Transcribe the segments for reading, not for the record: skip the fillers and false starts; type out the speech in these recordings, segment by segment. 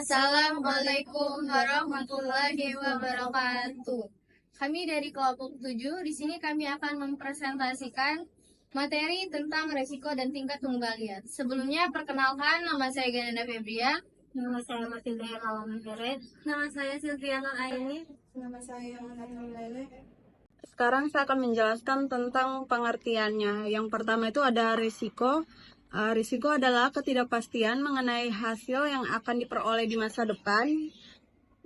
Assalamualaikum warahmatullahi wabarakatuh. Kami dari kelompok 7, di sini kami akan mempresentasikan materi tentang resiko dan tingkat pengembalian. Sebelumnya, perkenalkan, nama saya Gananda Febria. Nama saya Matilda Herlawan Beret. Nama saya Silviana Aini. Nama saya Muhammad Lele. Sekarang saya akan menjelaskan tentang pengertiannya. Yang pertama itu ada risiko. Risiko adalah ketidakpastian mengenai hasil yang akan diperoleh di masa depan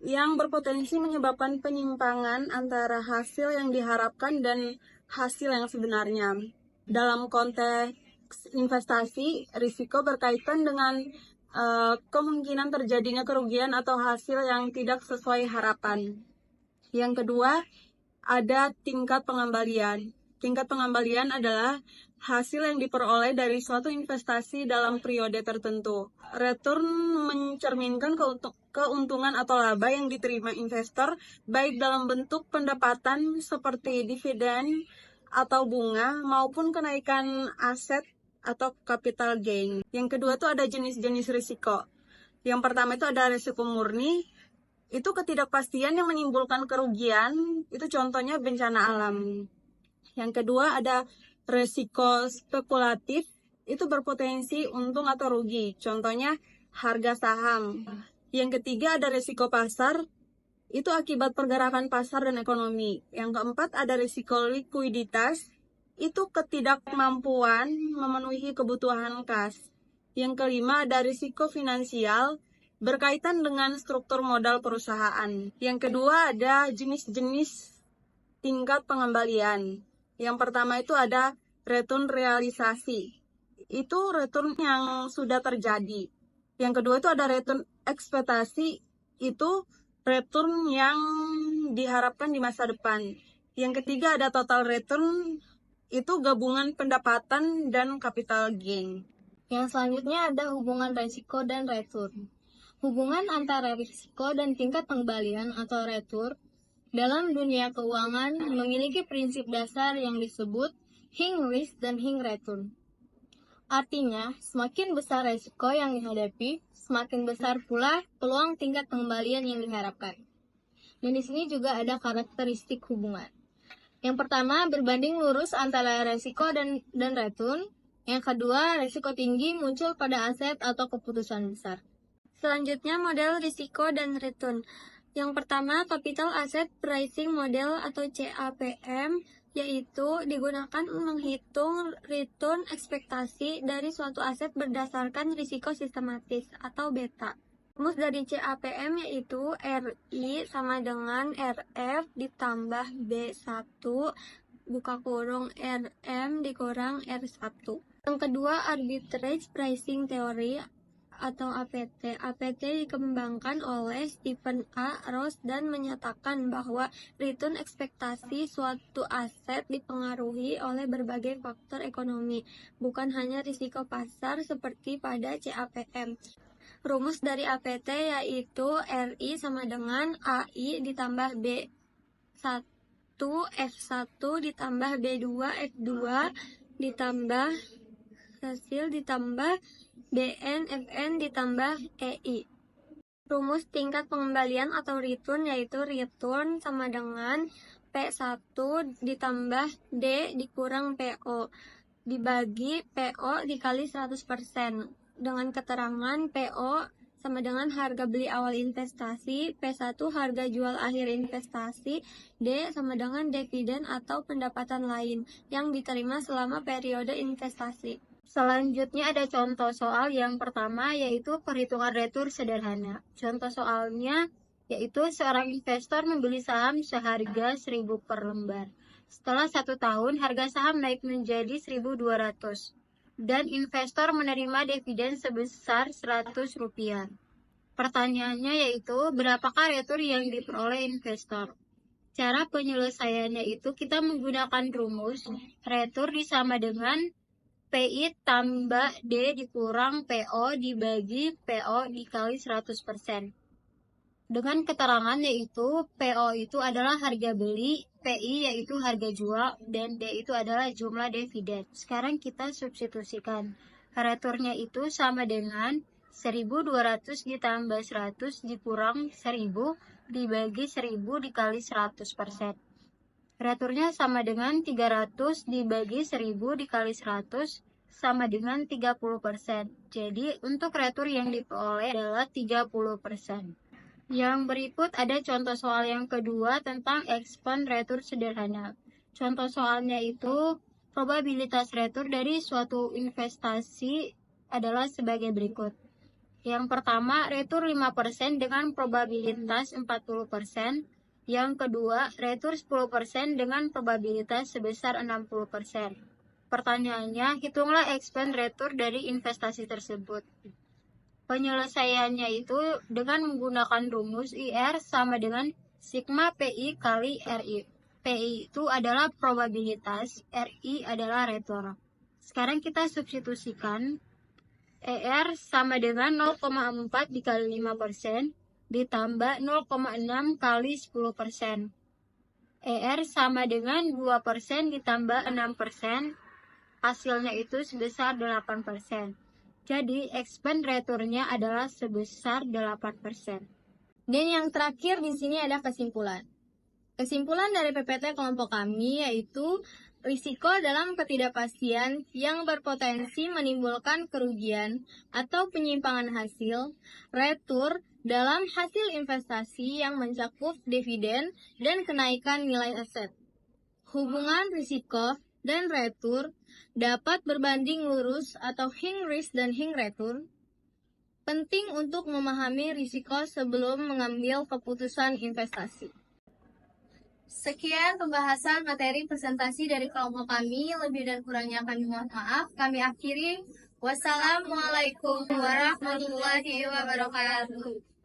yang berpotensi menyebabkan penyimpangan antara hasil yang diharapkan dan hasil yang sebenarnya. Dalam konteks investasi, risiko berkaitan dengan kemungkinan terjadinya kerugian atau hasil yang tidak sesuai harapan. Yang kedua, ada tingkat pengembalian. Tingkat pengembalian adalah hasil yang diperoleh dari suatu investasi dalam periode tertentu. Return mencerminkan keuntungan atau laba yang diterima investor, baik dalam bentuk pendapatan seperti dividen atau bunga, maupun kenaikan aset atau capital gain. Yang kedua itu ada jenis-jenis risiko. Yang pertama itu ada risiko murni. Itu ketidakpastian yang menimbulkan kerugian, itu contohnya bencana alam. Yang kedua ada resiko spekulatif, itu berpotensi untung atau rugi, contohnya harga saham. Yang ketiga ada resiko pasar, itu akibat pergerakan pasar dan ekonomi. Yang keempat ada resiko likuiditas, itu ketidakmampuan memenuhi kebutuhan kas. Yang kelima ada risiko finansial, berkaitan dengan struktur modal perusahaan. Yang kedua ada jenis-jenis tingkat pengembalian. Yang pertama itu ada return realisasi. Itu return yang sudah terjadi. Yang kedua itu ada return ekspektasi. Itu return yang diharapkan di masa depan. Yang ketiga ada total return. Itu gabungan pendapatan dan capital gain. Yang selanjutnya ada hubungan resiko dan return. Hubungan antara risiko dan tingkat pengembalian atau return dalam dunia keuangan memiliki prinsip dasar yang disebut Hing Risk dan Hing Return. Artinya, semakin besar risiko yang dihadapi, semakin besar pula peluang tingkat pengembalian yang diharapkan. Dan di sini juga ada karakteristik hubungan. Yang pertama, berbanding lurus antara risiko dan return. Yang kedua, risiko tinggi muncul pada aset atau keputusan besar. Selanjutnya model risiko dan return. Yang pertama, capital asset pricing model atau CAPM, yaitu digunakan menghitung return ekspektasi dari suatu aset berdasarkan risiko sistematis atau beta. Rumus dari CAPM yaitu RI sama dengan RF ditambah B1 buka kurung RM dikurang R1. Yang kedua, arbitrage pricing theory atau APT. APT dikembangkan oleh Stephen A. Ross dan menyatakan bahwa return ekspektasi suatu aset dipengaruhi oleh berbagai faktor ekonomi, bukan hanya risiko pasar seperti pada CAPM. Rumus dari APT yaitu RI sama dengan AI ditambah B1 F1 ditambah B2 F2 ditambah hasil ditambah BN FN ditambah EI. Rumus tingkat pengembalian atau return yaitu return sama dengan P1 ditambah D dikurang PO dibagi PO dikali 100% dengan keterangan PO sama dengan harga beli awal investasi, P1 harga jual akhir investasi, D sama dengan dividen atau pendapatan lain yang diterima selama periode investasi. Selanjutnya ada contoh soal yang pertama yaitu perhitungan return sederhana. Contoh soalnya yaitu seorang investor membeli saham seharga 1.000 per lembar. Setelah 1 tahun harga saham naik menjadi 1.200 dan investor menerima dividen sebesar Rp100. Pertanyaannya yaitu berapakah return yang diperoleh investor? Cara penyelesaiannya itu kita menggunakan rumus return sama dengan PI tambah D dikurang PO dibagi PO dikali 100%. Dengan keterangan yaitu PO itu adalah harga beli, PI yaitu harga jual, dan D itu adalah jumlah dividen. Sekarang kita substitusikan. Returnnya itu sama dengan 1.200 ditambah 100 dikurang 1.000 dibagi 1.000 dikali 100%. Returnya sama dengan 300 dibagi 1.000 dikali 100 sama dengan 30%. Jadi untuk retur yang diperoleh adalah 30%. Yang berikut ada contoh soal yang kedua tentang expand retur sederhana. Contoh soalnya itu probabilitas retur dari suatu investasi adalah sebagai berikut. Yang pertama, retur 5% dengan probabilitas 40%. Yang kedua, retur 10% dengan probabilitas sebesar 60%. Pertanyaannya, hitunglah expand retur dari investasi tersebut. Penyelesaiannya itu dengan menggunakan rumus IR sama dengan sigma PI kali RI. PI itu adalah probabilitas, RI adalah retur. Sekarang kita substitusikan. ER sama dengan 0,4 dikali 5% ditambah 0,6 kali 10%. ER sama dengan 2% ditambah 6%, hasilnya itu sebesar 8%. Jadi, expand returnya adalah sebesar 8%. Dan yang terakhir di sini ada kesimpulan. Kesimpulan dari PPT kelompok kami yaitu risiko dalam ketidakpastian yang berpotensi menimbulkan kerugian atau penyimpangan hasil, retur dalam hasil investasi yang mencakup dividen dan kenaikan nilai aset. Hubungan risiko dan retur dapat berbanding lurus atau Hing risk dan Hing retur. Penting untuk memahami risiko sebelum mengambil keputusan investasi. Sekian pembahasan materi presentasi dari kelompok kami. Lebih dan kurangnya kami mohon maaf. Kami akhiri. Wassalamualaikum warahmatullahi wabarakatuh.